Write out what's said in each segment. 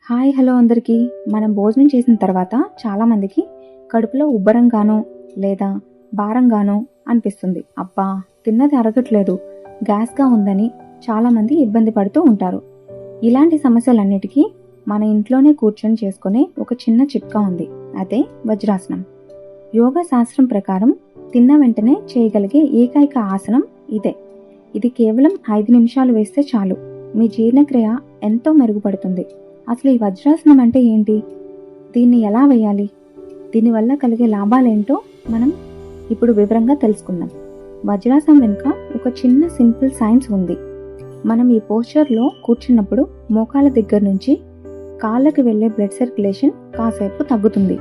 Hi hello అందరికీ. మనం భోజనం చేసిన తర్వాత చాలామందికి కడుపులో ఉబ్బరంగానో లేదా భారంగానో అనిపిస్తుంది. అబ్బా తిన్నది అరగట్లేదు, గ్యాస్గా ఉందని చాలామంది ఇబ్బంది పడుతూ ఉంటారు. ఇలాంటి సమస్యలన్నిటికీ మన ఇంట్లోనే కూర్చొని చేసుకునే ఒక చిన్న చిట్కా ఉంది. అదే వజ్రాసనం. యోగా శాస్త్రం ప్రకారం తిన్న వెంటనే చేయగలిగే ఏకైక ఆసనం ఇదే. ఇది కేవలం 5 నిమిషాలు వేస్తే చాలు, మీ జీర్ణక్రియ ఎంతో మెరుగుపడుతుంది. అసలు ఈ వజ్రాసనం అంటే ఏంటి, దీన్ని ఎలా వేయాలి, దీనివల్ల కలిగే లాభాలేంటో మనం ఇప్పుడు వివరంగా తెలుసుకుందాం. వజ్రాసనం వెనుక ఒక చిన్న సింపుల్ సైన్స్ ఉంది. మనం ఈ పోస్చర్లో కూర్చున్నప్పుడు మోకాళ్ళ దగ్గర నుంచి కాళ్ళకి వెళ్ళే బ్లడ్ సర్క్యులేషన్ కాసేపు తగ్గుతుంది.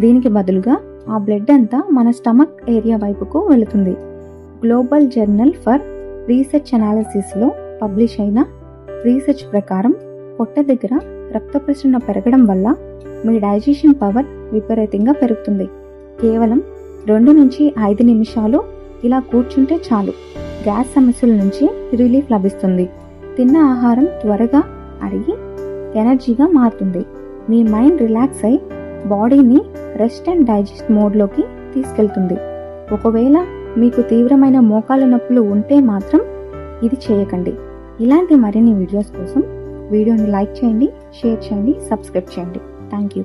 దీనికి బదులుగా ఆ బ్లడ్ అంతా మన స్టమక్ ఏరియా వైపుకు వెళుతుంది. గ్లోబల్ జర్నల్ ఫర్ రీసెర్చ్ అనాలిసిస్లో పబ్లిష్ అయిన రీసెర్చ్ ప్రకారం పొట్ట దగ్గర రక్త ప్రసరణ పెరగడం వల్ల మీ డైజెషన్ పవర్ విపరీతంగా పెరుగుతుంది. కేవలం 2 నుంచి 5 నిమిషాలు ఇలా కూర్చుంటే చాలు, గ్యాస్ సమస్యల నుంచి రిలీఫ్ లభిస్తుంది. తిన్న ఆహారం త్వరగా అరిగి ఎనర్జీగా మారుతుంది. మీ మైండ్ రిలాక్స్ అయి బాడీని రెస్ట్ అండ్ డైజెస్ట్ మోడ్లోకి తీసుకెళ్తుంది. ఒకవేళ మీకు తీవ్రమైన మోకాళ్ళ నొప్పులు ఉంటే మాత్రం ఇది చేయకండి. ఇలాంటి మరిన్ని వీడియోస్ కోసం వీడియోని లైక్ చేయండి, షేర్ చేయండి, సబ్స్క్రైబ్ చేయండి. Thank you.